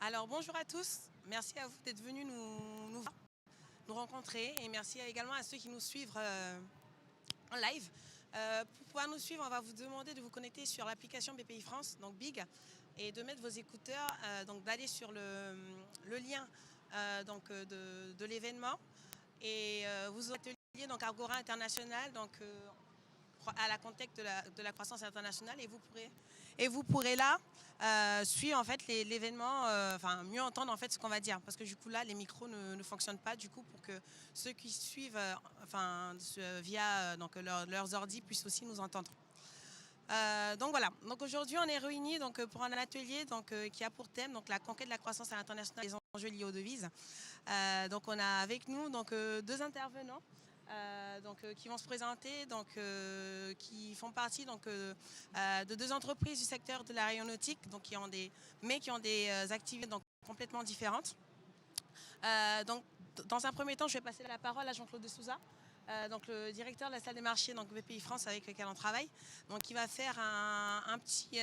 Alors bonjour à tous, merci à vous d'être venus nous rencontrer et merci également à ceux qui nous suivent en live. Pour pouvoir nous suivre, on va vous demander de vous connecter sur l'application BPI France, donc Big, et de mettre vos écouteurs, donc d'aller sur le lien de l'événement et vous aurez atelier donc Agora International, donc à la contexte de la croissance internationale et vous pourrez là suivre en fait l'événement, mieux entendre en fait ce qu'on va dire parce que du coup là les micros ne fonctionnent pas du coup pour que ceux qui suivent via leurs ordi puissent aussi nous entendre. Donc voilà, donc aujourd'hui on est réunis pour un atelier qui a pour thème la conquête de la croissance à l'international et les enjeux liés aux devises. Donc on a avec nous deux intervenants qui vont se présenter, qui font partie de deux entreprises du secteur de l'aéronautique, qui ont des activités complètement différentes. Dans un premier temps, je vais passer la parole à Jean-Claude de Souza, le directeur de la salle des marchés BPI France avec lequel on travaille, qui va faire un petit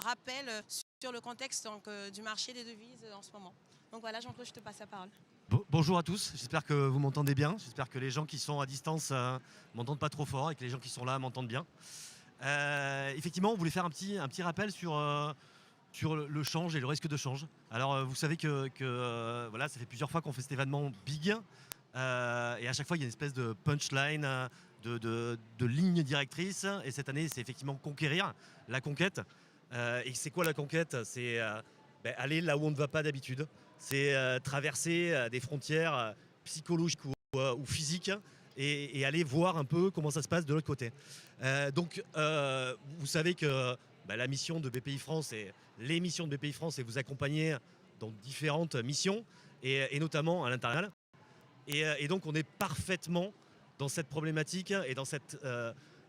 rappel sur le contexte du marché des devises en ce moment. Donc voilà, Jean-Claude, je te passe la parole. Bonjour à tous, j'espère que vous m'entendez bien, j'espère que les gens qui sont à distance m'entendent pas trop fort et que les gens qui sont là m'entendent bien. Effectivement, on voulait faire un petit rappel sur le change et le risque de change. Alors vous savez que voilà, ça fait plusieurs fois qu'on fait cet événement big et à chaque fois il y a une espèce de punchline, de ligne directrice, et cette année c'est effectivement conquérir, la conquête. Et c'est quoi la conquête? C'est aller là où on ne va pas d'habitude. C'est traverser des frontières psychologiques ou physiques et aller voir un peu comment ça se passe de l'autre côté. Vous savez que la mission de BPI France et les missions de BPI France, c'est vous accompagner dans différentes missions et notamment à l'international. Et donc on est parfaitement dans cette problématique et dans cette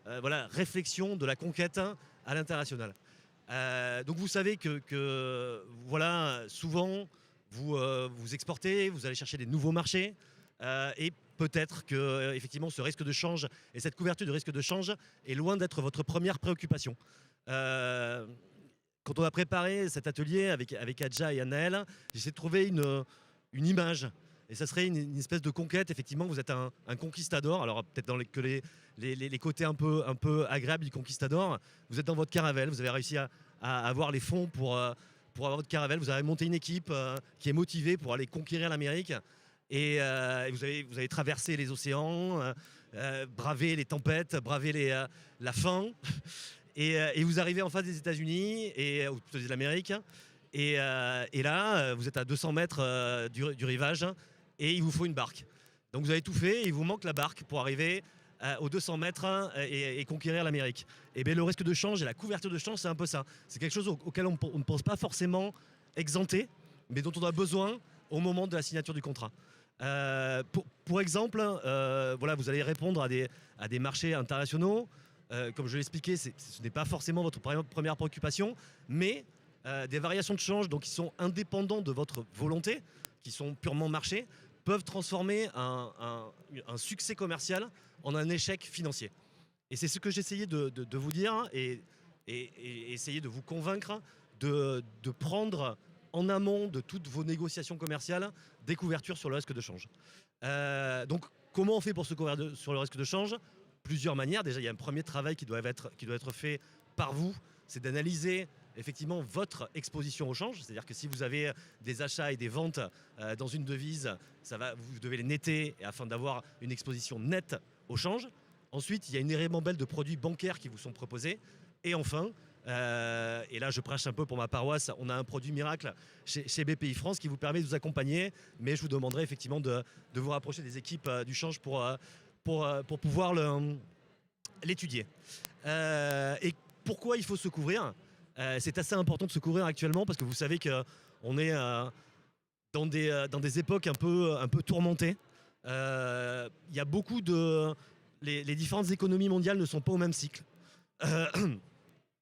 réflexion de la conquête à l'international. Donc vous savez que voilà, souvent vous exportez, vous allez chercher des nouveaux marchés et peut-être que effectivement ce risque de change et cette couverture de risque de change est loin d'être votre première préoccupation. Quand on a préparé cet atelier avec Adja et Anaël, j'essaie de trouver une image. Et ça serait une espèce de conquête. Effectivement, vous êtes un conquistador. Alors peut-être dans les côtés un peu agréables du conquistador, vous êtes dans votre caravelle, vous avez réussi à avoir les fonds pour avoir votre caravelle, vous avez monté une équipe qui est motivée pour aller conquérir l'Amérique. Et vous avez traversé les océans, bravé les tempêtes, bravé la faim. Et vous arrivez en face des États-Unis et de l'Amérique. Et là, vous êtes à 200 mètres du rivage et il vous faut une barque. Donc vous avez tout fait et il vous manque la barque pour arriver aux 200 mètres et conquérir l'Amérique. Et bien le risque de change et la couverture de change, c'est un peu ça. C'est quelque chose auquel on ne pense pas forcément exempté, mais dont on a besoin au moment de la signature du contrat. Pour exemple, voilà, vous allez répondre à des marchés internationaux. Comme je l'ai expliqué, ce n'est pas forcément votre première préoccupation, mais des variations de change qui sont indépendants de votre volonté, qui sont purement marché, peuvent transformer un succès commercial en un échec financier. Et c'est ce que j'essayais de vous dire et essayer de vous convaincre de prendre en amont de toutes vos négociations commerciales des couvertures sur le risque de change. Donc comment on fait pour se couvrir sur le risque de change? Plusieurs manières. Déjà, il y a un premier travail qui doit être fait par vous, c'est d'analyser effectivement votre exposition au change. C'est-à-dire que si vous avez des achats et des ventes dans une devise, vous devez les netter afin d'avoir une exposition nette au change. Ensuite, il y a une ribambelle de produits bancaires qui vous sont proposés. Et enfin, et là je prêche un peu pour ma paroisse, on a un produit miracle chez BPI France qui vous permet de vous accompagner, mais je vous demanderai effectivement de vous rapprocher des équipes du change pour pouvoir l'étudier. Et pourquoi il faut se couvrir? C'est assez important de se couvrir actuellement parce que vous savez qu'on est dans des époques un peu tourmentées. Il y a beaucoup les différentes économies mondiales ne sont pas au même cycle.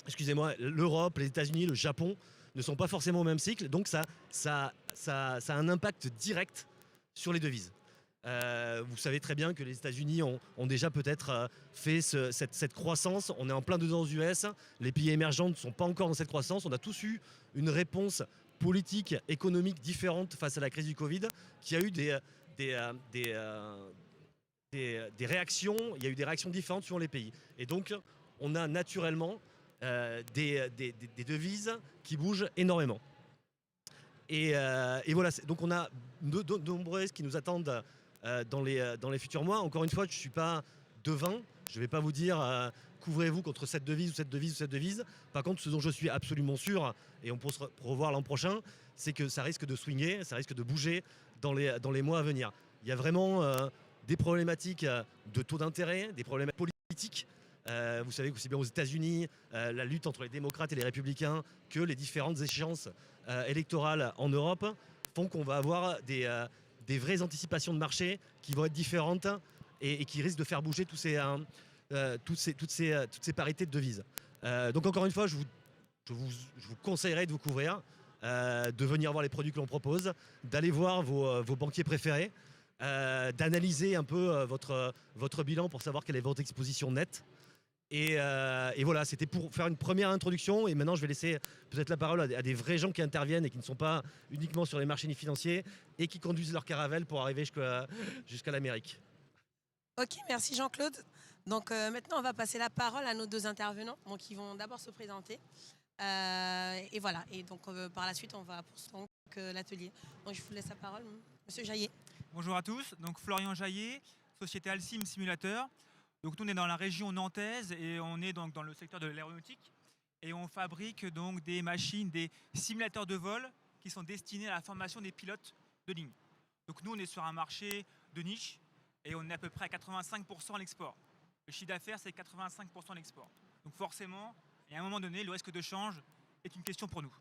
Excusez-moi, l'Europe, les États-Unis, le Japon ne sont pas forcément au même cycle, donc ça a un impact direct sur les devises. Vous savez très bien que les États-Unis ont déjà peut-être fait cette croissance. On est en plein dedans aux US. Les pays émergents ne sont pas encore dans cette croissance. On a tous eu une réponse politique, économique différente face à la crise du Covid, qui a eu des réactions. Il y a eu des réactions différentes sur les pays. Et donc, on a naturellement des devises qui bougent énormément. Et voilà, donc on a de nombreuses qui nous attendent dans les futurs mois. Encore une fois, je ne suis pas devin. Je ne vais pas vous dire couvrez-vous contre cette devise ou cette devise ou cette devise. Par contre, ce dont je suis absolument sûr, et on peut se revoir l'an prochain, c'est que ça risque de swinguer, ça risque de bouger dans les mois à venir. Il y a vraiment des problématiques de taux d'intérêt, des problèmes politiques. Vous savez qu'aussi bien aux États-Unis, la lutte entre les démocrates et les républicains, que les différentes échéances électorales en Europe font qu'on va avoir des vraies anticipations de marché qui vont être différentes et qui risquent de faire bouger toutes ces parités de devises. Donc encore une fois, je vous conseillerais de vous couvrir, de venir voir les produits que l'on propose, d'aller voir vos banquiers préférés, d'analyser un peu votre bilan pour savoir quelle est votre exposition nette. Et voilà, c'était pour faire une première introduction. Et maintenant, je vais laisser peut-être la parole à des vrais gens qui interviennent et qui ne sont pas uniquement sur les marchés financiers et qui conduisent leur caravelle pour arriver jusqu'à l'Amérique. Ok, merci Jean-Claude. Donc maintenant, on va passer la parole à nos deux intervenants, donc ils vont d'abord se présenter. Et voilà, et donc par la suite, on va poursuivre l'atelier. Donc je vous laisse la parole, Monsieur Jaillet. Bonjour à tous, donc Florian Jaillet, société Alcim Simulateur. Donc nous on est dans la région nantaise et on est donc dans le secteur de l'aéronautique et on fabrique donc des machines, des simulateurs de vol qui sont destinés à la formation des pilotes de ligne. Donc nous on est sur un marché de niche et on est à peu près à 85% à l'export. Le chiffre d'affaires c'est 85% à l'export. Donc forcément, et à un moment donné, le risque de change est une question pour nous.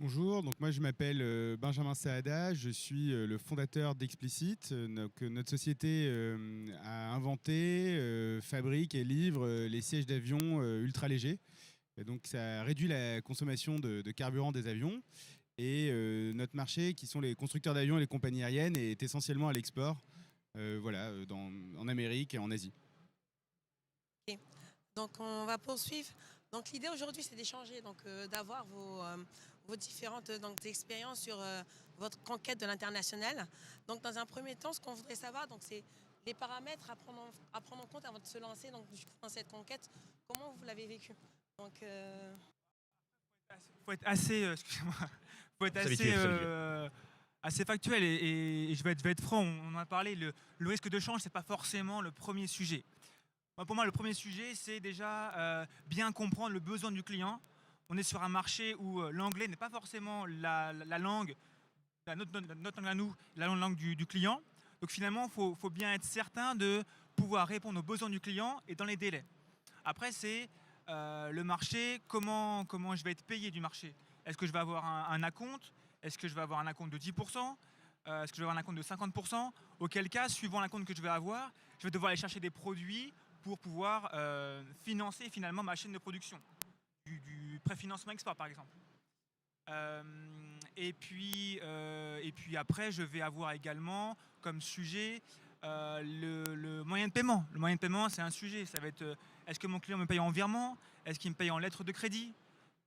Bonjour, donc moi je m'appelle Benjamin Saada, je suis le fondateur d'Explicit. Notre société a inventé, fabrique et livre les sièges d'avion ultra légers. Et donc ça réduit la consommation de carburant des avions. Et notre marché, qui sont les constructeurs d'avions et les compagnies aériennes, est essentiellement à l'export, en Amérique et en Asie. Okay. Donc on va poursuivre. Donc l'idée aujourd'hui c'est d'échanger, d'avoir vos différentes expériences sur votre conquête de l'international. Donc dans un premier temps, ce qu'on voudrait savoir, c'est les paramètres à prendre en compte avant de se lancer dans cette conquête. Comment vous l'avez vécu? Donc, faut être assez, assez factuel et je vais être franc. On en a parlé. Le risque de change, c'est pas forcément le premier sujet. Pour moi, le premier sujet, c'est déjà bien comprendre le besoin du client. On est sur un marché où l'anglais n'est pas forcément la langue, notre langue à nous, la langue du client. Donc finalement, il faut bien être certain de pouvoir répondre aux besoins du client et dans les délais. Après, c'est le marché, comment je vais être payé du marché. Est-ce que je vais avoir un acompte? Est-ce que je vais avoir un acompte de 10%? Est-ce que je vais avoir un acompte de 50%? Auquel cas, suivant l'acompte que je vais avoir, je vais devoir aller chercher des produits pour pouvoir financer finalement ma chaîne de production. Du préfinancement export par exemple. Et puis après, je vais avoir également comme sujet le moyen de paiement. Le moyen de paiement, c'est un sujet. Ça va être est-ce que mon client me paye en virement? Est-ce qu'il me paye en lettre de crédit?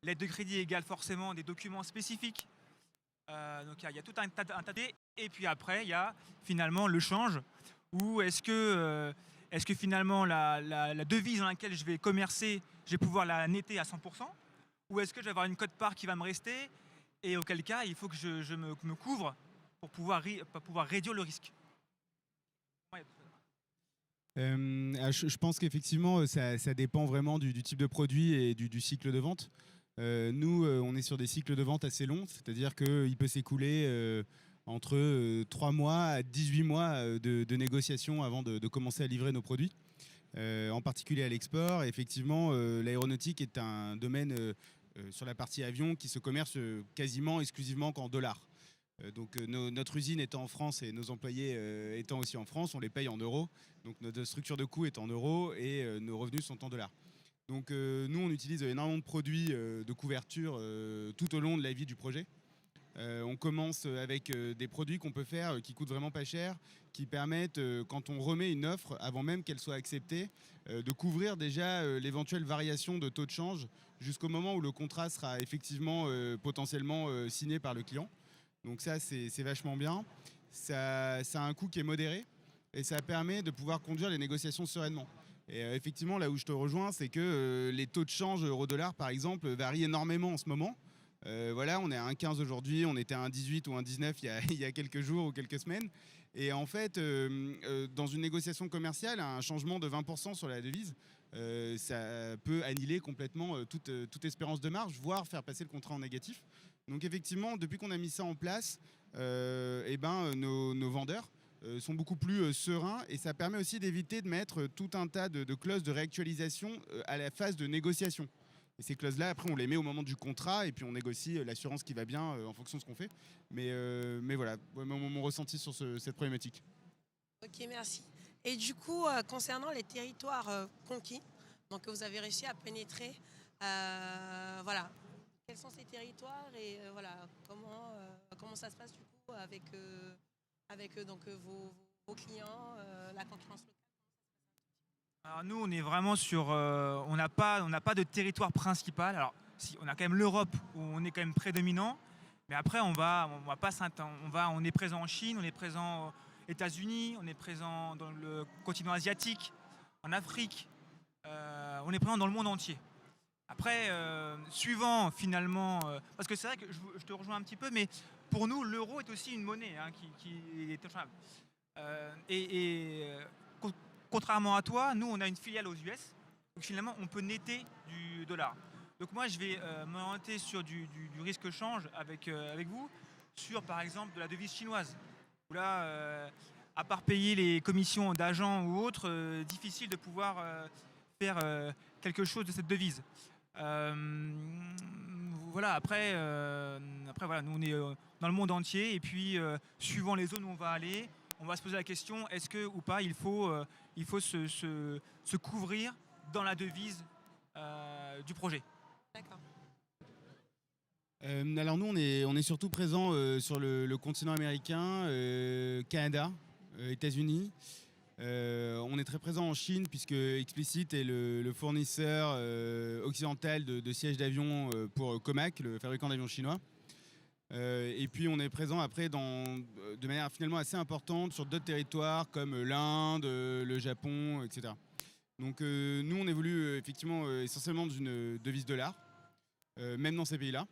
Lettre de crédit égale forcément des documents spécifiques. Donc il y a tout un tas de... Et puis après, il y a finalement le change. Ou est-ce que finalement la devise dans laquelle je vais commercer, je vais pouvoir la netter à 100%? Ou est-ce que je vais avoir une cote-part qui va me rester? Et auquel cas, il faut que je me couvre pour pouvoir réduire le risque. Je pense qu'effectivement, ça dépend vraiment du type de produit et du cycle de vente. Nous, on est sur des cycles de vente assez longs, c'est-à-dire qu'il peut s'écouler entre 3 mois à 18 mois de négociations avant de commencer à livrer nos produits, en particulier à l'export. Effectivement, l'aéronautique est un domaine sur la partie avion qui se commerce quasiment exclusivement qu'en dollars. Donc notre usine étant en France et nos employés étant aussi en France, on les paye en euros. Donc notre structure de coût est en euros et nos revenus sont en dollars. Donc nous, on utilise énormément de produits de couverture tout au long de la vie du projet. On commence avec des produits qu'on peut faire qui coûtent vraiment pas cher, qui permettent, quand on remet une offre, avant même qu'elle soit acceptée, de couvrir déjà l'éventuelle variation de taux de change jusqu'au moment où le contrat sera effectivement potentiellement signé par le client. Donc ça, c'est vachement bien. Ça a un coût qui est modéré et ça permet de pouvoir conduire les négociations sereinement. Et effectivement, là où je te rejoins, c'est que les taux de change euro-dollar, par exemple, varient énormément en ce moment. Voilà, on est à 1,15 aujourd'hui, on était à 1,18 ou 1,19 il y a quelques jours ou quelques semaines. Et en fait, dans une négociation commerciale, un changement de 20% sur la devise, ça peut annihiler complètement toute espérance de marge, voire faire passer le contrat en négatif. Donc effectivement, depuis qu'on a mis ça en place, nos vendeurs sont beaucoup plus sereins et ça permet aussi d'éviter de mettre tout un tas de clauses de réactualisation à la phase de négociation. Et ces clauses-là, après, on les met au moment du contrat et puis on négocie l'assurance qui va bien en fonction de ce qu'on fait. Mais voilà, mon ressenti sur cette problématique. Ok, merci. Et du coup, concernant les territoires conquis, donc que vous avez réussi à pénétrer, voilà, quels sont ces territoires et voilà, comment ça se passe du coup avec vos clients, la concurrence locale? Alors nous, on est vraiment sur, on n'a pas de territoire principal. Alors si, on a quand même l'Europe où on est quand même prédominant, mais après on va pas on est présent en Chine, on est présent aux États-Unis, on est présent dans le continent asiatique, en Afrique, on est présent dans le monde entier. Après, suivant finalement, parce que c'est vrai que je te rejoins un petit peu, mais pour nous, l'euro est aussi une monnaie qui est échangeable. Contrairement à toi, nous, on a une filiale aux US, donc finalement, on peut netter du dollar. Donc moi, je vais m'orienter sur du risque change avec vous, sur par exemple de la devise chinoise, où là, à part payer les commissions d'agents ou autres, difficile de pouvoir faire quelque chose de cette devise. Voilà, après voilà, nous on est dans le monde entier et puis suivant les zones où on va aller, on va se poser la question est-ce que ou pas il faut se couvrir dans la devise du projet. D'accord. Alors nous on est surtout présent sur le continent américain, Canada, États-Unis. On est très présent en Chine puisque Explicit est le fournisseur occidental de sièges d'avion pour Comac, le fabricant d'avions chinois. Et puis on est présent après de manière finalement assez importante sur d'autres territoires comme l'Inde, le Japon, etc. Donc nous on évolue effectivement essentiellement dans une devise dollar, même dans ces pays-là.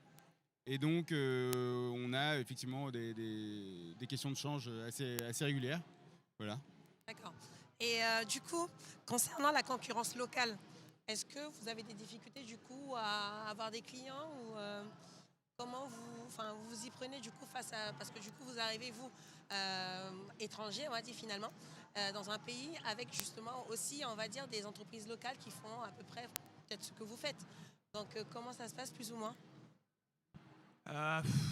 Et donc on a effectivement des questions de change assez régulières. Voilà. D'accord. Et du coup, concernant la concurrence locale, est-ce que vous avez des difficultés du coup à avoir des clients ou comment vous y prenez du coup parce que du coup vous arrivez vous étranger, on va dire finalement, dans un pays avec justement aussi on va dire des entreprises locales qui font à peu près peut-être ce que vous faites. Donc comment ça se passe plus ou moins?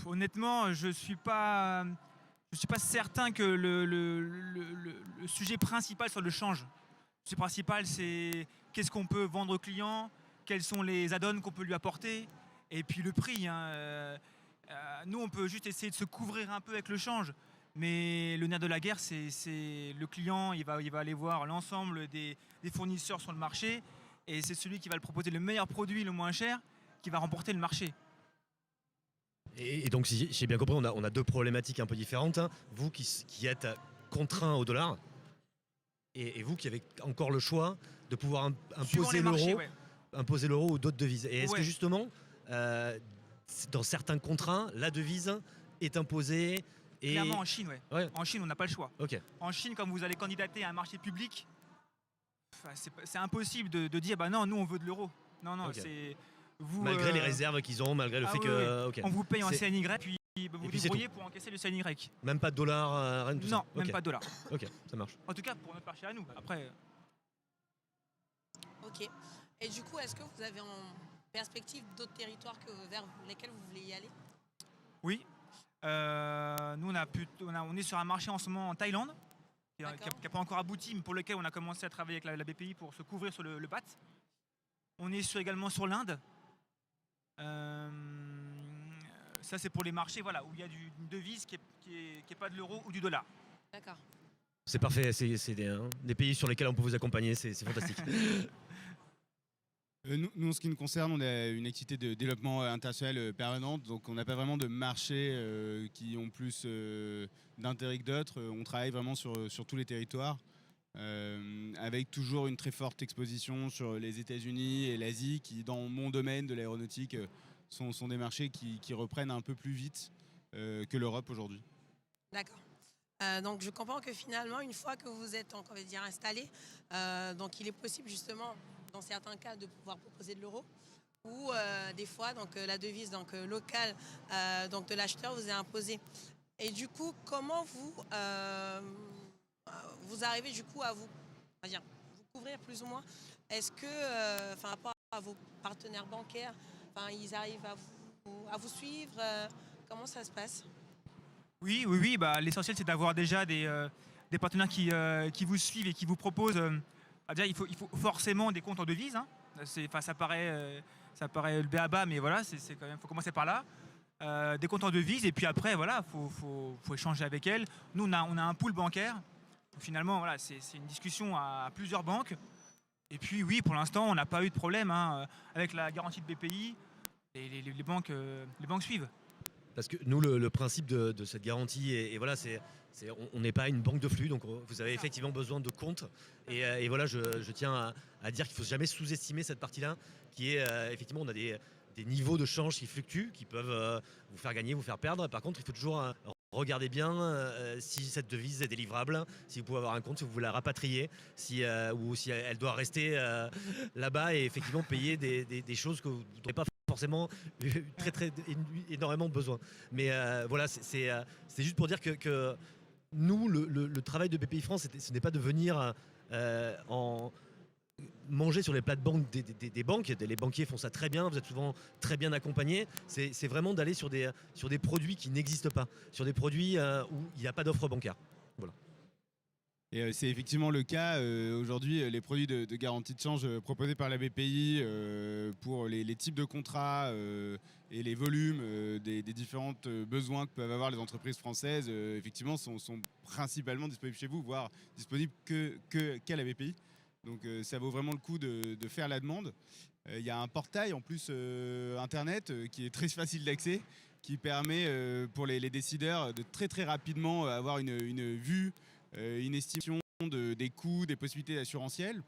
Honnêtement, je suis pas certain que le sujet principal soit le change. Le sujet principal, c'est qu'est-ce qu'on peut vendre au client, quels sont les add-ons qu'on peut lui apporter, et puis le prix. Nous, on peut juste essayer de se couvrir un peu avec le change, mais le nerf de la guerre, c'est le client, il va aller voir l'ensemble des fournisseurs sur le marché, et c'est celui qui va le proposer le meilleur produit, le moins cher, qui va remporter le marché. Et donc, si j'ai bien compris, on a deux problématiques un peu différentes. Hein. Vous qui êtes contraint au dollar et vous qui avez encore le choix de pouvoir imposer l'euro ou d'autres devises. Et est-ce que justement, dans certains contrats, la devise est imposée Clairement en Chine, ouais. En Chine, on n'a pas le choix. Okay. En Chine, quand vous allez candidater à un marché public, c'est impossible de dire bah non, nous on veut de l'euro. Non, okay. C'est... Vous, malgré les réserves qu'ils ont, malgré le fait que... Okay. On vous paye en CNY, puis vous débrouillez pour encaisser le CNY. Même pas de dollars, rien de tout ça? Non, même pas de dollars. Ok, ça marche. En tout cas, pour notre marché à nous. Après... Ok. Et du coup, est-ce que vous avez en perspective d'autres territoires vers lesquels vous voulez y aller? Oui. Nous, on est sur un marché en ce moment en Thaïlande, qui n'a pas encore abouti, mais pour lequel on a commencé à travailler avec la BPI pour se couvrir sur le BAT. On est également sur l'Inde. Ça, c'est pour les marchés voilà, où il y a une devise qui est pas de l'euro ou du dollar. D'accord. C'est parfait, c'est des pays sur lesquels on peut vous accompagner, c'est fantastique. Nous, en ce qui nous concerne, on a une activité de développement international permanente, donc on n'a pas vraiment de marchés qui ont plus d'intérêt que d'autres. On travaille vraiment sur tous les territoires, avec toujours une très forte exposition sur les États-Unis et l'Asie, qui, dans mon domaine de l'aéronautique, sont des marchés qui reprennent un peu plus vite que l'Europe aujourd'hui. D'accord. Donc je comprends que finalement, une fois que vous êtes, on va dire, installé, donc il est possible justement, dans certains cas, de pouvoir proposer de l'euro, ou des fois, donc la devise locale donc de l'acheteur vous est imposée. Et du coup, comment vous arrivez du coup à vous, on va dire, vous couvrir plus ou moins? Est-ce que, par rapport à vos partenaires bancaires, ils arrivent à vous suivre? Comment ça se passe? Oui. Bah, l'essentiel, c'est d'avoir déjà des partenaires qui vous suivent et qui vous proposent. Déjà, il faut forcément des comptes en devise. Hein. Ça paraît le b.a.-ba, mais voilà, c'est quand même, faut commencer par là. Des comptes en devise, et puis après, voilà, faut échanger avec elles. Nous, on a un pool bancaire. Donc, finalement, voilà, c'est une discussion à plusieurs banques. Et puis, oui, pour l'instant, on n'a pas eu de problème hein, avec la garantie de BPI. Les banques suivent. Parce que nous, le principe de cette garantie, et voilà, on n'est pas une banque de flux, donc vous avez effectivement besoin de comptes. Et voilà, je tiens à dire qu'il ne faut jamais sous-estimer cette partie-là, qui est effectivement, on a des niveaux de change qui fluctuent, qui peuvent vous faire gagner, vous faire perdre. Par contre, il faut toujours regarder bien si cette devise est délivrable, si vous pouvez avoir un compte, si vous la rapatrier, ou si elle doit rester là-bas et effectivement payer des choses que vous n'aurez pas forcément énormément besoin. Mais voilà, c'est juste pour dire que nous, le travail de BPI France, ce n'est pas de venir manger sur les plates-banques des banques. Les banquiers font ça très bien, vous êtes souvent très bien accompagnés. C'est vraiment d'aller sur des produits qui n'existent pas, sur des produits où il n'y a pas d'offre bancaire. Voilà. Et c'est effectivement le cas. Aujourd'hui, les produits de garantie de change proposés par la BPI pour les types de contrats et les volumes des différents besoins que peuvent avoir les entreprises françaises, effectivement, sont principalement disponibles chez vous, voire disponibles qu'à la BPI. Donc ça vaut vraiment le coup de faire la demande. Il y a un portail en plus internet qui est très facile d'accès, qui permet pour les décideurs de très rapidement avoir une vue, une estimation des coûts, des possibilités assurantielles.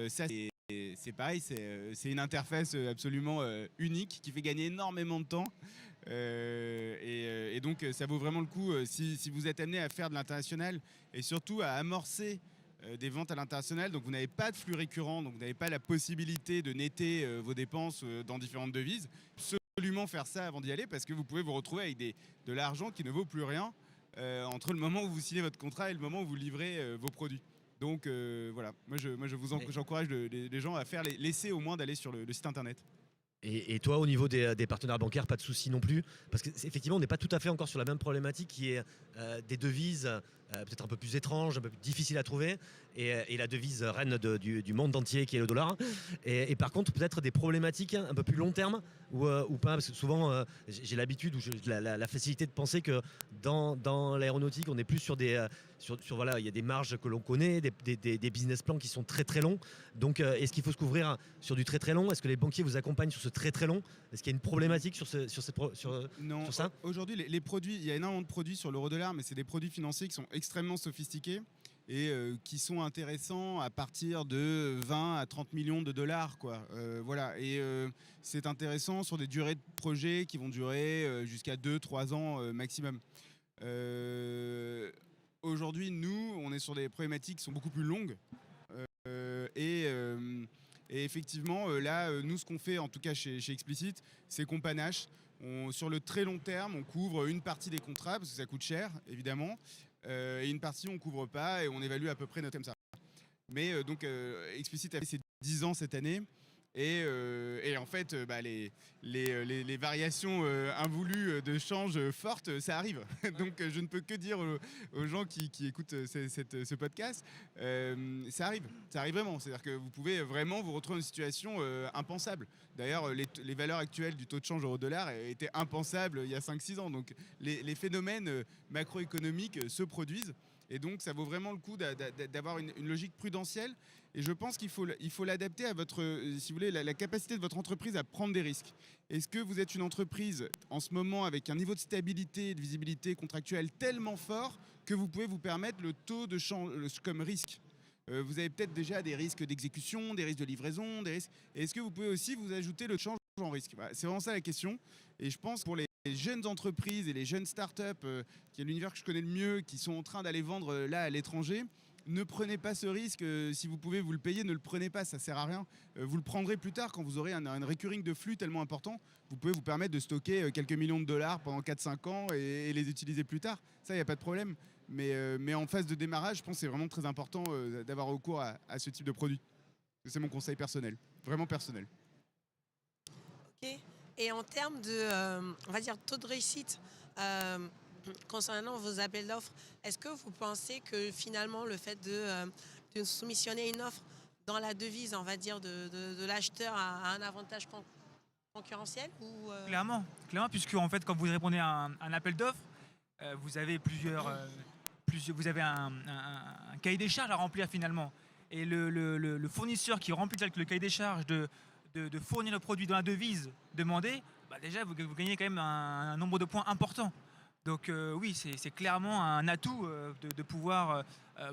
Ça c'est pareil, c'est une interface absolument unique qui fait gagner énormément de temps. Et donc ça vaut vraiment le coup si vous êtes amené à faire de l'international et surtout à amorcer des ventes à l'international, donc vous n'avez pas de flux récurrent, donc vous n'avez pas la possibilité de netter vos dépenses dans différentes devises. Absolument faire ça avant d'y aller, parce que vous pouvez vous retrouver avec de l'argent qui ne vaut plus rien entre le moment où vous signez votre contrat et le moment où vous livrez vos produits. Donc voilà, moi j'encourage les gens à faire l'essai au moins d'aller sur le site internet. Et toi, au niveau des partenaires bancaires, pas de souci non plus? Parce qu'effectivement, on n'est pas tout à fait encore sur la même problématique qui est des devises peut-être un peu plus étranges, un peu plus difficiles à trouver, et la devise reine du monde entier qui est le dollar. Et par contre, peut-être des problématiques un peu plus long terme ou pas? Parce que souvent, j'ai l'habitude ou la facilité de penser que dans l'aéronautique, on est plus sur voilà, il y a des marges que l'on connaît, des business plans qui sont très longs. Donc, est-ce qu'il faut se couvrir sur du très long? Est-ce que les banquiers vous accompagnent sur ce très long? Est-ce qu'il y a une problématique sur ça? Aujourd'hui, les produits, il y a énormément de produits sur l'euro-dollar, mais c'est des produits financiers qui sont extrêmement sophistiqués et qui sont intéressants à partir de 20 à 30 millions de dollars, quoi. Voilà. Et c'est intéressant sur des durées de projet qui vont durer jusqu'à 2-3 ans maximum. Aujourd'hui, nous, on est sur des problématiques qui sont beaucoup plus longues. Et effectivement, là, nous, ce qu'on fait, en tout cas chez Explicit, c'est qu'on panache. Sur le très long terme, on couvre une partie des contrats, parce que ça coûte cher, évidemment, et une partie, on ne couvre pas, et on évalue à peu près notre comme ça. Mais donc, Explicit a fait ses 10 ans cette année, Et en fait, les variations involues de change fortes, ça arrive. Donc je ne peux que dire aux gens qui écoutent ce podcast, ça arrive vraiment. C'est-à-dire que vous pouvez vraiment vous retrouver dans une situation impensable. D'ailleurs, les valeurs actuelles du taux de change euro-dollar étaient impensables il y a 5-6 ans. Donc les phénomènes macroéconomiques se produisent. Et donc, ça vaut vraiment le coup d'avoir une logique prudentielle. Et je pense qu'il faut l'adapter à votre, si vous voulez, la capacité de votre entreprise à prendre des risques. Est-ce que vous êtes une entreprise en ce moment avec un niveau de stabilité et de visibilité contractuelle tellement fort que vous pouvez vous permettre le taux de change comme risque ? Vous avez peut-être déjà des risques d'exécution, des risques de livraison, des risques. Et est-ce que vous pouvez aussi vous ajouter le change en risque ? Voilà, c'est vraiment ça la question. Et je pense que pour les jeunes entreprises et les jeunes startups, qui est l'univers que je connais le mieux, qui sont en train d'aller vendre là à l'étranger, ne prenez pas ce risque. Si vous pouvez vous le payer, ne le prenez pas, ça sert à rien. Vous le prendrez plus tard quand vous aurez un recurring de flux tellement important. Vous pouvez vous permettre de stocker quelques millions de dollars pendant 4-5 ans et les utiliser plus tard. Ça, il n'y a pas de problème. Mais en phase de démarrage, je pense que c'est vraiment très important d'avoir recours à ce type de produit. C'est mon conseil personnel, vraiment personnel. Ok. Et en termes de, on va dire, taux de réussite concernant vos appels d'offres, est-ce que vous pensez que finalement le fait de soumissionner une offre dans la devise, on va dire, de l'acheteur a un avantage concurrentiel ou Clairement, puisque en fait, quand vous répondez à un appel d'offres, vous avez vous avez un cahier des charges à remplir finalement. Et le fournisseur qui remplit le cahier des charges de fournir le produit dans la devise demandée, déjà vous gagnez quand même un nombre de points important. Donc oui, c'est clairement un atout de pouvoir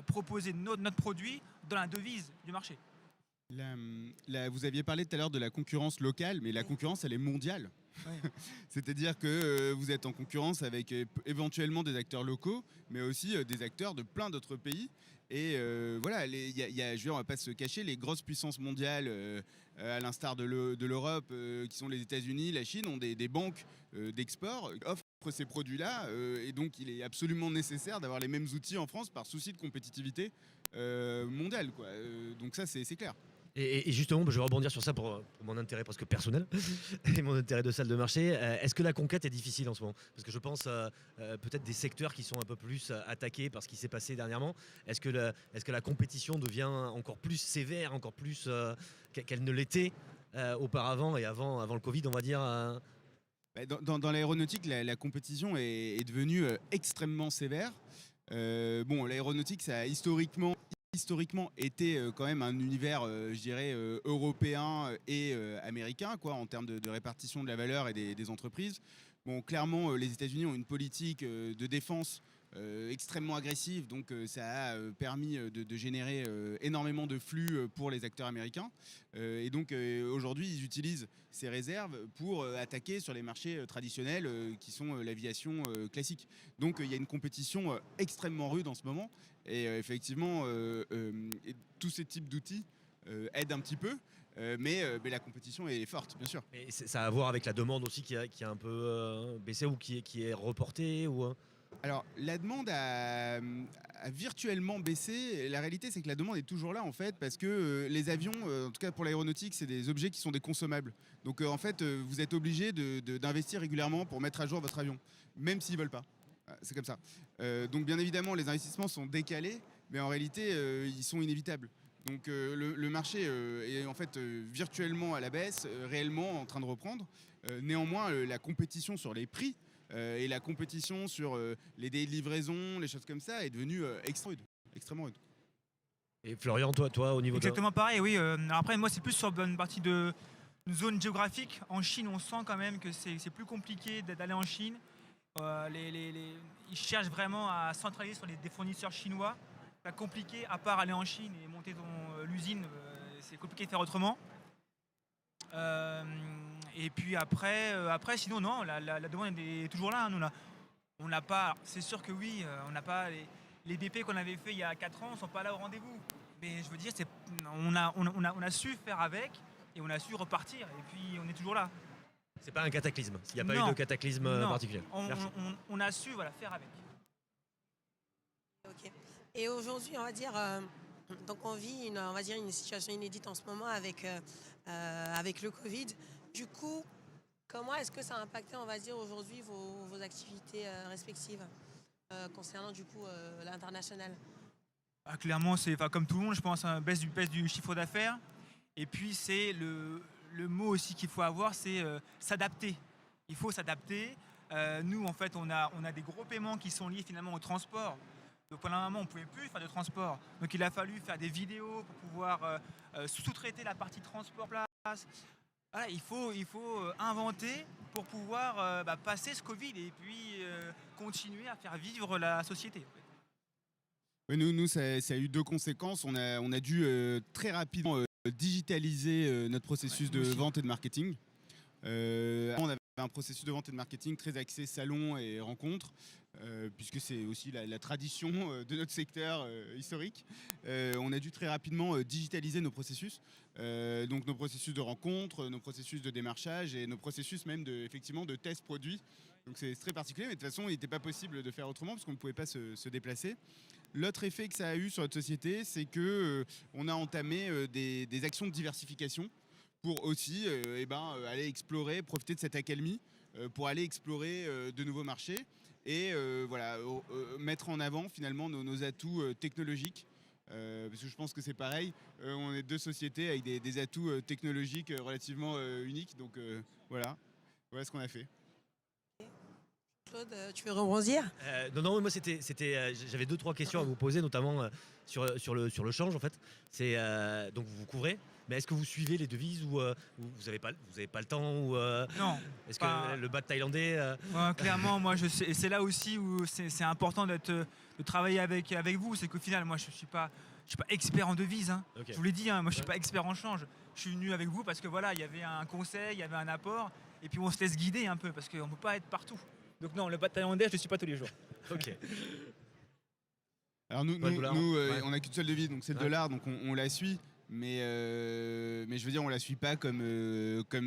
proposer notre produit dans la devise du marché. Vous aviez parlé tout à l'heure de la concurrence locale, mais la concurrence, elle est mondiale. Ouais. C'est-à-dire que vous êtes en concurrence avec éventuellement des acteurs locaux, mais aussi des acteurs de plein d'autres pays. Et voilà, on va pas se cacher, les grosses puissances mondiales, à l'instar de l'Europe, qui sont les États-Unis, la Chine, ont des banques d'export, offrent ces produits-là. Et donc, il est absolument nécessaire d'avoir les mêmes outils en France par souci de compétitivité mondiale, quoi. Donc ça, c'est clair. Et justement, je vais rebondir sur ça pour mon intérêt presque personnel et mon intérêt de salle de marché. Est-ce que la conquête est difficile en ce moment ? Parce que je pense peut-être des secteurs qui sont un peu plus attaqués par ce qui s'est passé dernièrement. Est-ce que la compétition devient encore plus sévère, encore plus qu'elle ne l'était auparavant et avant le Covid, on va dire Dans l'aéronautique, la compétition est devenue extrêmement sévère. L'aéronautique, ça a historiquement était quand même un univers, je dirais, européen et américain, quoi, en termes de répartition de la valeur et des entreprises. Bon, clairement, les États-Unis ont une politique de défense extrêmement agressive, donc ça a permis de générer énormément de flux pour les acteurs américains. Et donc aujourd'hui, ils utilisent ces réserves pour attaquer sur les marchés traditionnels qui sont l'aviation classique. Donc il y a une compétition extrêmement rude en ce moment. Et effectivement, tous ces types d'outils aident un petit peu. Mais la compétition est forte, bien sûr. Et ça a à voir avec la demande aussi qui a un peu baissé ou qui est reportée ou Alors, la demande a virtuellement baissé. La réalité, c'est que la demande est toujours là, en fait, parce que les avions, en tout cas pour l'aéronautique, c'est des objets qui sont des consommables. Donc, en fait, vous êtes obligé d'investir régulièrement pour mettre à jour votre avion, même s'ils ne veulent pas. C'est comme ça. Donc, bien évidemment, les investissements sont décalés, mais en réalité, ils sont inévitables. Donc, le marché est en fait virtuellement à la baisse, réellement en train de reprendre. Néanmoins, la compétition sur les prix et la compétition sur les délais de livraison, les choses comme ça, est devenue extrêmement rude. Et Florian, toi au niveau Exactement pareil, oui. Après, moi, c'est plus sur une partie de zone géographique. En Chine, on sent quand même que c'est plus compliqué d'aller en Chine. Ils cherchent vraiment à centraliser sur des fournisseurs chinois. C'est compliqué, à part aller en Chine et monter l'usine, c'est compliqué de faire autrement. Et puis après, sinon non, la demande est toujours là. Hein. On n'a pas, c'est sûr que oui, on n'a pas les BP qu'on avait fait il y a 4 ans, ne sont pas là au rendez-vous. Mais je veux dire, on a su faire avec et on a su repartir. Et puis on est toujours là. C'est pas un cataclysme. Il n'y a pas eu de cataclysme particulier. On a su faire avec. Ok. Et aujourd'hui, on va dire, donc on vit une situation inédite en ce moment avec avec le Covid. Du coup, comment est-ce que ça a impacté, on va dire, aujourd'hui vos activités respectives concernant du coup l'international? Ah, clairement, c'est comme tout le monde, je pense, une baisse du chiffre d'affaires. Et puis, c'est le mot aussi qu'il faut avoir, c'est s'adapter. Il faut s'adapter. Nous, en fait, on a des gros paiements qui sont liés finalement au transport. Donc pendant un moment, on ne pouvait plus faire de transport. Donc il a fallu faire des vidéos pour pouvoir sous-traiter la partie transport place. Voilà, il faut inventer pour pouvoir passer ce Covid et puis continuer à faire vivre la société. Oui, nous ça a eu deux conséquences. On a dû très rapidement digitaliser notre processus de vente et de marketing. On avait un processus de vente et de marketing très axé salon et rencontres, puisque c'est aussi la tradition de notre secteur historique. On a dû très rapidement digitaliser nos processus, donc nos processus de rencontres, nos processus de démarchage et nos processus même effectivement de test produit. Donc c'est très particulier, mais de toute façon, il n'était pas possible de faire autrement parce qu'on ne pouvait pas se déplacer. L'autre effet que ça a eu sur notre société, c'est qu'on a entamé des actions de diversification pour aussi aller explorer, profiter de cette accalmie pour aller explorer de nouveaux marchés et mettre en avant finalement nos atouts technologiques. Parce que je pense que c'est pareil, on est deux sociétés avec des atouts technologiques relativement uniques. Donc voilà ce qu'on a fait. Claude, tu veux rebondir? Non, moi j'avais 2-3 questions à vous poser, notamment sur le change en fait. Donc vous couvrez, mais est-ce que vous suivez les devises ou vous avez pas le temps ou Non. est-ce que le baht thaïlandais Ouais, clairement, moi je sais, et c'est là aussi où c'est important de travailler avec vous, c'est qu'au final, moi je suis pas expert en devises. Hein. Okay. Je vous l'ai dit, hein, moi je suis pas expert en change. Je suis venu avec vous parce que voilà, il y avait un conseil, il y avait un apport, et puis on se laisse guider un peu parce qu'on peut pas être partout. Donc non, le baht thaïlandais, je ne suis pas tous les jours. Ok. Alors nous, ouais. on n'a qu'une seule devise, donc c'est le dollar, donc on la suit, mais je veux dire, on la suit pas comme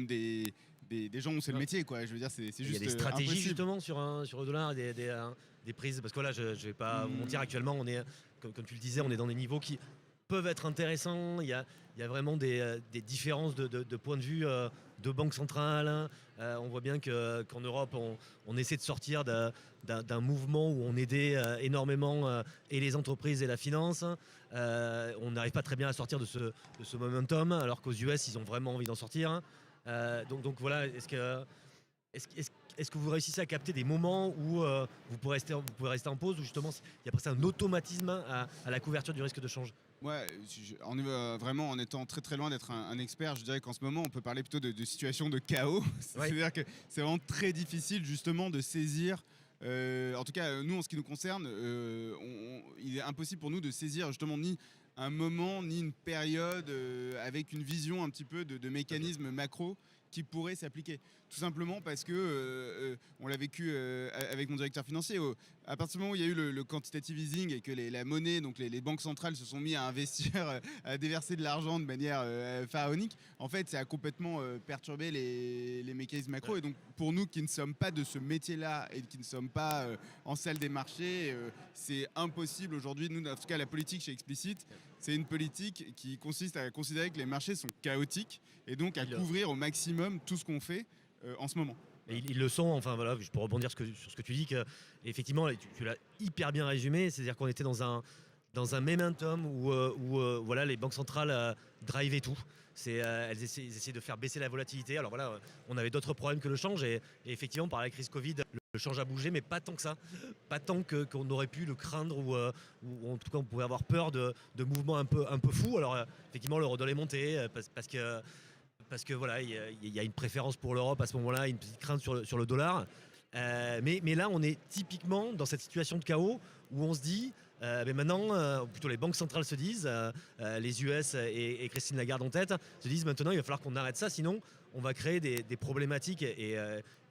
des gens où c'est le métier, quoi. Je veux dire, c'est juste. Il y a des stratégies impossible. justement sur le dollar, des prises, parce que là, je vais pas vous mentir, actuellement, on est, comme tu le disais, on est dans des niveaux qui peuvent être intéressants. Il y a vraiment des différences de point de vue de banque centrale. On voit bien qu'en Europe, on essaie de sortir d'un mouvement où on aidait énormément et les entreprises et la finance. On n'arrive pas très bien à sortir de ce momentum, alors qu'aux US, ils ont vraiment envie d'en sortir. Donc voilà, est-ce que vous réussissez à capter des moments où vous pouvez rester en pause, où justement il y a presque un automatisme à la couverture du risque de change? Ouais, vraiment en étant très très loin d'être un expert, je dirais qu'en ce moment on peut parler plutôt de situation de chaos. C'est-à-dire que c'est vraiment très difficile justement de saisir. En tout cas, nous en ce qui nous concerne, il est impossible pour nous de saisir justement ni un moment ni une période avec une vision un petit peu de mécanismes macro qui pourraient s'appliquer. Tout simplement parce que on l'a vécu avec mon directeur financier. À partir du moment où il y a eu le quantitative easing et que la monnaie, donc les banques centrales se sont mis à investir, à déverser de l'argent de manière pharaonique, en fait, ça a complètement perturbé les mécanismes macro. Et donc, pour nous qui ne sommes pas de ce métier-là et qui ne sommes pas en salle des marchés, c'est impossible aujourd'hui. Nous, en tout cas, la politique chez Explicit, c'est une politique qui consiste à considérer que les marchés sont chaotiques et donc à couvrir au maximum tout ce qu'on fait en ce moment. Et ils le sont, enfin voilà, pour rebondir sur ce que tu dis, que effectivement, tu l'as hyper bien résumé, c'est-à-dire qu'on était dans un momentum où voilà, les banques centrales drivaient tout. Elles essaient de faire baisser la volatilité. Alors voilà, on avait d'autres problèmes que le change et effectivement, par la crise Covid, le change a bougé, mais pas tant que ça. Pas tant qu'on aurait pu le craindre ou en tout cas on pouvait avoir peur de mouvements un peu fous. Alors effectivement, l'eurodoll est monté parce que voilà, il y a une préférence pour l'Europe à ce moment-là, une petite crainte sur le dollar. Mais là, on est typiquement dans cette situation de chaos où on se dit, mais maintenant, plutôt les banques centrales se disent, les US et Christine Lagarde en tête, se disent maintenant, il va falloir qu'on arrête ça, sinon on va créer des problématiques et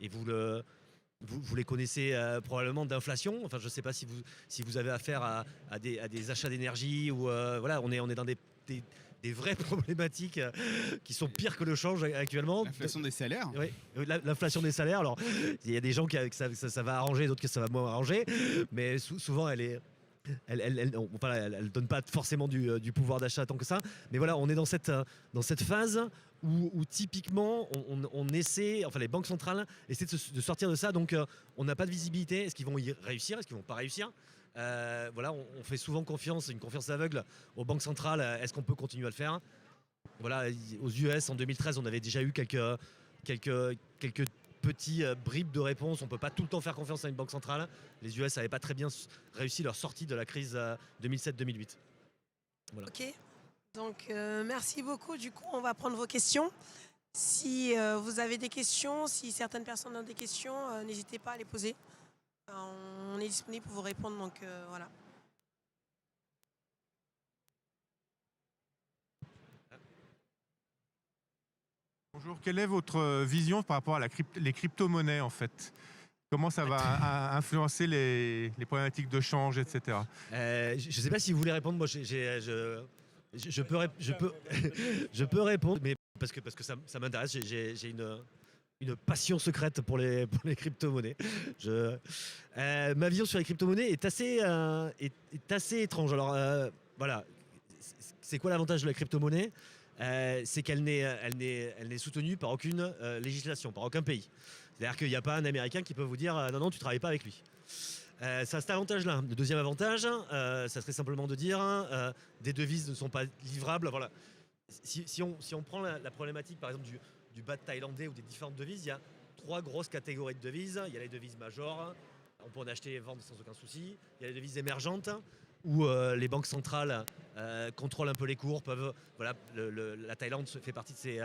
vous les connaissez probablement d'inflation. Enfin, je ne sais pas si vous avez affaire à des achats d'énergie ou voilà, on est dans des vraies problématiques qui sont pires que le change actuellement. L'inflation des salaires. Oui, l'inflation des salaires. Alors, il y a des gens que ça va arranger, d'autres que ça va moins arranger, mais souvent elle donne pas forcément du pouvoir d'achat tant que ça. Mais voilà, on est dans cette phase où typiquement on essaie, enfin les banques centrales essaient de sortir de ça, donc on n'a pas de visibilité. Est-ce qu'ils vont y réussir? Est-ce qu'ils vont pas réussir? Voilà, on fait souvent une confiance aveugle aux banques centrales. Est-ce qu'on peut continuer à le faire? Voilà, aux US en 2013, on avait déjà eu quelques petits bribes de réponse. On ne peut pas tout le temps faire confiance à une banque centrale. Les US n'avaient pas très bien réussi leur sortie de la crise 2007-2008. Voilà. Ok. Donc, merci beaucoup. Du coup, on va prendre vos questions. Si vous avez des questions, si certaines personnes ont des questions, n'hésitez pas à les poser. On est disponible pour vous répondre. Donc, voilà. Bonjour, quelle est votre vision par rapport à les crypto-monnaies en fait? Comment ça va influencer les problématiques de change, etc. Je ne sais pas si vous voulez répondre. Moi, je peux répondre, mais parce que ça m'intéresse. J'ai une passion secrète pour les crypto-monnaies. Ma vision sur les crypto-monnaies est assez étrange. Alors, voilà. C'est quoi l'avantage de la crypto-monnaie? C'est qu'elle n'est soutenue par aucune législation, par aucun pays. C'est-à-dire qu'il n'y a pas un Américain qui peut vous dire non, tu ne travailles pas avec lui. Ça, cet avantage-là. Le deuxième avantage, ça serait simplement de dire des devises ne sont pas livrables. Voilà. Si on prend la problématique, par exemple, du baht thaïlandais ou des différentes devises, il y a 3 grosses catégories de devises. Il y a les devises majors, on peut en acheter et vendre sans aucun souci. Il y a les devises émergentes, où les banques centrales contrôlent un peu les cours, voilà, la Thaïlande fait partie de ces...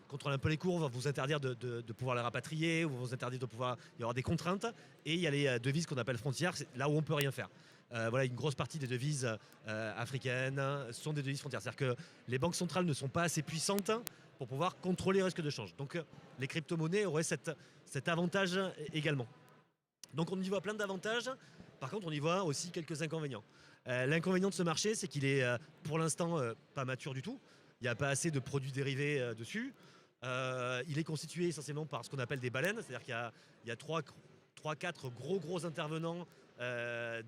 contrôle un peu les cours, va vous interdire de pouvoir les rapatrier, ou vous interdire de pouvoir... Il y aura des contraintes. Et il y a les devises qu'on appelle frontières, c'est là où on ne peut rien faire. Voilà, une grosse partie des devises africaines sont des devises frontières. C'est-à-dire que les banques centrales ne sont pas assez puissantes pour pouvoir contrôler les risques de change. Donc les crypto-monnaies auraient cet avantage également. Donc on y voit plein d'avantages. Par contre, on y voit aussi quelques inconvénients. L'inconvénient de ce marché, c'est qu'il est pour l'instant pas mature du tout. Il n'y a pas assez de produits dérivés dessus. Il est constitué essentiellement par ce qu'on appelle des baleines, c'est-à-dire qu'il y a 3-4 gros intervenants,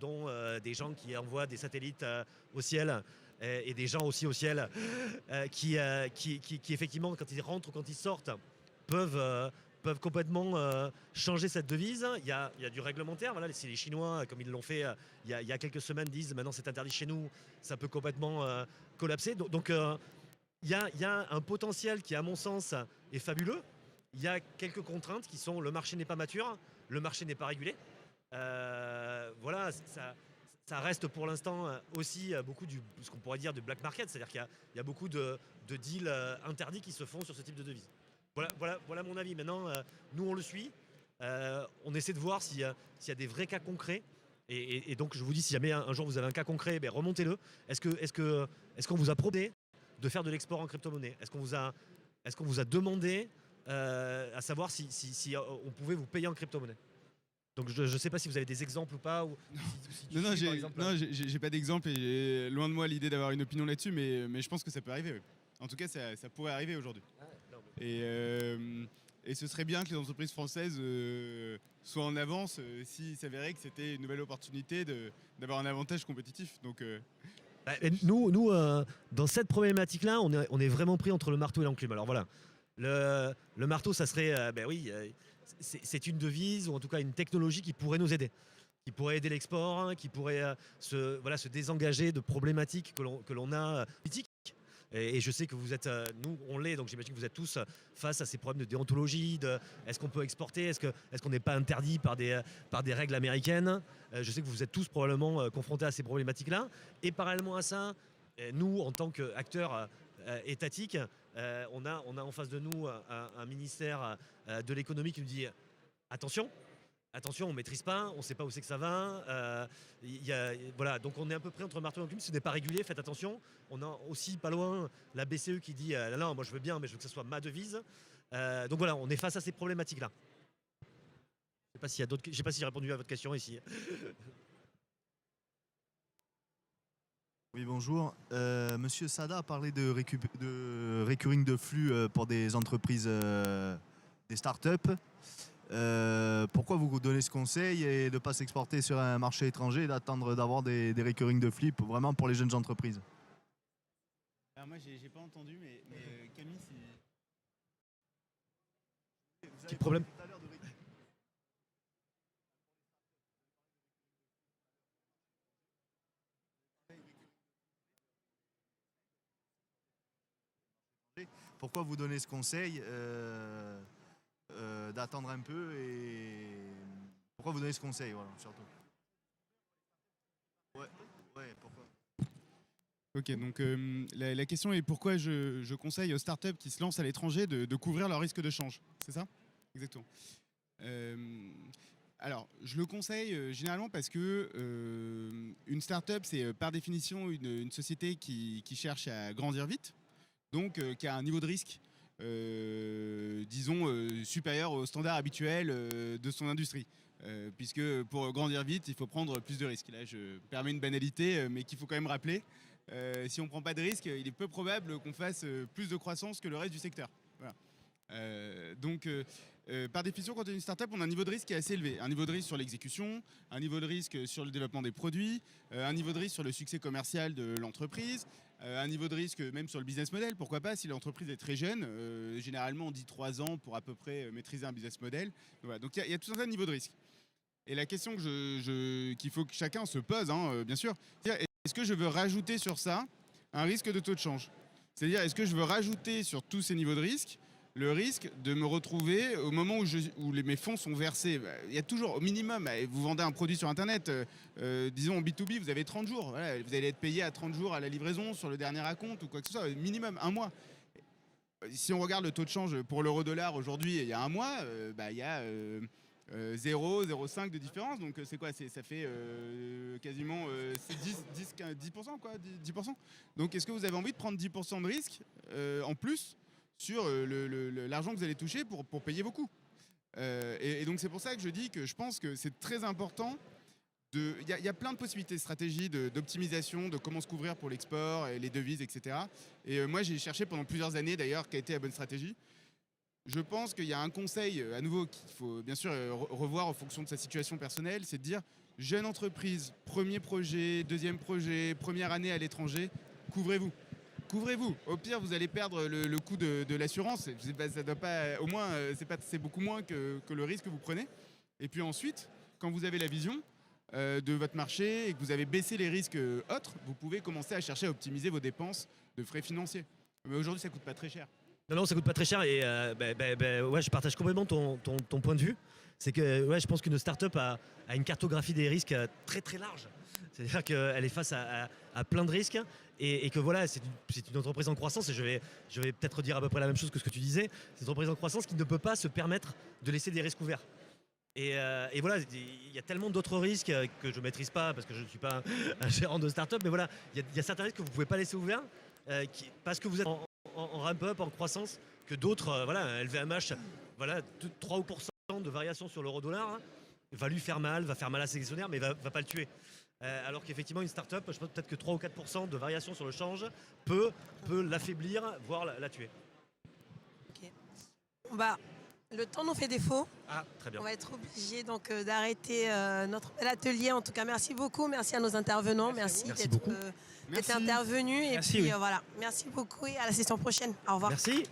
dont des gens qui envoient des satellites au ciel et des gens aussi au ciel qui effectivement, quand ils rentrent ou quand ils sortent, peuvent complètement changer cette devise. Il y a du réglementaire. Voilà, si les Chinois, comme ils l'ont fait il y a quelques semaines, disent maintenant c'est interdit chez nous, ça peut complètement collapser. Donc il y a un potentiel qui, à mon sens, est fabuleux. Il y a quelques contraintes qui sont: le marché n'est pas mature, le marché n'est pas régulé. Voilà, ça reste pour l'instant aussi beaucoup ce qu'on pourrait dire de black market, c'est-à-dire qu'il y a beaucoup de deals interdits qui se font sur ce type de devise. Voilà mon avis. Maintenant, nous on le suit, on essaie de voir s'il y a des vrais cas concrets. Et donc je vous dis, si jamais un jour vous avez un cas concret, remontez-le. Est-ce qu'on vous a proposé de faire de l'export en crypto-monnaie? Est-ce qu'on vous a demandé à savoir si on pouvait vous payer en crypto-monnaie? Donc je ne sais pas si vous avez des exemples ou pas. Non, j'ai pas d'exemple et loin de moi l'idée d'avoir une opinion là-dessus, mais je pense que ça peut arriver. Oui. En tout cas, ça pourrait arriver aujourd'hui. Et ce serait bien que les entreprises françaises soient en avance s'il s'avérait que c'était une nouvelle opportunité d'avoir un avantage compétitif. Donc, nous dans cette problématique-là, on est vraiment pris entre le marteau et l'enclume. Alors voilà, le marteau, ça serait, c'est une devise ou en tout cas une technologie qui pourrait nous aider, qui pourrait aider l'export, qui pourrait se désengager de problématiques que l'on a politiques. Et je sais que vous êtes, nous on l'est, donc j'imagine que vous êtes tous face à ces problèmes de déontologie, est-ce qu'on peut exporter, est-ce qu'on n'est pas interdit par des règles américaines. Je sais que vous êtes tous probablement confrontés à ces problématiques-là. Et parallèlement à ça, nous en tant qu'acteurs étatiques, on a en face de nous un ministère de l'économie qui nous dit attention, on ne maîtrise pas, on ne sait pas où c'est que ça va. Voilà, donc on est à peu près entre marteau et enclume. Ce n'est pas régulé, faites attention. On a aussi pas loin la BCE qui dit non, moi je veux bien, mais je veux que ce soit ma devise. Donc voilà, on est face à ces problématiques-là. Je ne sais pas si j'ai répondu à votre question ici. Oui, bonjour. Monsieur Sada a parlé de recurring de flux pour des entreprises, des startups. Pourquoi vous donnez ce conseil et de ne pas s'exporter sur un marché étranger et d'attendre d'avoir des recurring de flux vraiment pour les jeunes entreprises? Alors moi, j'ai pas entendu, mais Camille, Petit problème. Pourquoi vous donnez ce conseil d'attendre un peu et pourquoi vous donnez ce conseil, voilà, surtout. Ouais, pourquoi? Ok, donc la question est pourquoi je conseille aux startups qui se lancent à l'étranger de couvrir leur risque de change. C'est ça? Exactement. Alors, je le conseille généralement parce que une startup, c'est par définition une société qui cherche à grandir vite, donc qui a un niveau de risque, disons, supérieur au standard habituel de son industrie. Puisque pour grandir vite, il faut prendre plus de risques. Là, je permets une banalité, mais qu'il faut quand même rappeler. Si on ne prend pas de risques, il est peu probable qu'on fasse plus de croissance que le reste du secteur. Voilà. Donc, par définition, quand on est une startup, on a un niveau de risque qui est assez élevé. Un niveau de risque sur l'exécution, un niveau de risque sur le développement des produits, un niveau de risque sur le succès commercial de l'entreprise, un niveau de risque même sur le business model. Pourquoi pas, si l'entreprise est très jeune, généralement on dit 3 ans pour à peu près maîtriser un business model. Voilà. Donc il y a tout un tas de niveaux de risque. Et la question qu'il faut que chacun se pose, bien sûr, c'est est-ce que je veux rajouter sur ça un risque de taux de change? C'est-à-dire, est-ce que je veux rajouter sur tous ces niveaux de risque le risque de me retrouver au moment où mes fonds sont versés? Il y a toujours, au minimum, vous vendez un produit sur Internet, disons en B2B, vous avez 30 jours. Voilà, vous allez être payé à 30 jours à la livraison sur le dernier acompte ou quoi que ce soit, minimum 1 mois. Si on regarde le taux de change pour l'euro-dollar aujourd'hui, il y a 1 mois, il y a 0,05 de différence. Donc c'est quoi? Ça fait quasiment 10%, quoi, 10%. Donc est-ce que vous avez envie de prendre 10% de risque en plus sur l'argent que vous allez toucher pour payer vos coûts? Et donc c'est pour ça que je dis que je pense que c'est très important. Il y a plein de possibilités de stratégies, d'optimisation, de comment se couvrir pour l'export et les devises, etc. Et moi j'ai cherché pendant plusieurs années d'ailleurs quelle était la bonne stratégie. Je pense qu'il y a un conseil à nouveau qu'il faut bien sûr revoir en fonction de sa situation personnelle, c'est de dire jeune entreprise, premier projet, deuxième projet, première année à l'étranger, couvrez-vous. Couvrez-vous. Au pire, vous allez perdre le coût de l'assurance. Ça doit pas, au moins, c'est beaucoup moins que le risque que vous prenez. Et puis ensuite, quand vous avez la vision de votre marché et que vous avez baissé les risques autres, vous pouvez commencer à chercher à optimiser vos dépenses de frais financiers. Mais aujourd'hui, ça coûte pas très cher. Non, ça coûte pas très cher et ouais, je partage complètement ton point de vue. C'est que ouais, je pense qu'une start-up a une cartographie des risques très très large. C'est-à-dire qu'elle est face à plein de risques et que voilà, c'est une entreprise en croissance et je vais peut-être dire à peu près la même chose que ce que tu disais. C'est une entreprise en croissance qui ne peut pas se permettre de laisser des risques ouverts. Et voilà, il y a tellement d'autres risques que je ne maîtrise pas parce que je ne suis pas un gérant de start-up, mais voilà, il y a certains risques que vous ne pouvez pas laisser ouverts parce que vous êtes en ramp-up, en croissance, que d'autres, voilà, LVMH, voilà, 3 ou % de variation sur l'euro-dollar va lui faire mal, va faire mal à ses actionnaires, mais va pas le tuer. Alors qu'effectivement, une start-up, je pense peut-être que 3 ou 4% de variation sur le change peut l'affaiblir, voire la tuer. Ok. Le temps nous fait défaut. Ah, très bien. On va être obligé donc d'arrêter notre bel atelier. En tout cas, merci beaucoup. Merci à nos intervenants. Merci beaucoup. d'être intervenus. Et Merci, puis oui. voilà. Merci beaucoup et à la session prochaine. Au revoir. Merci.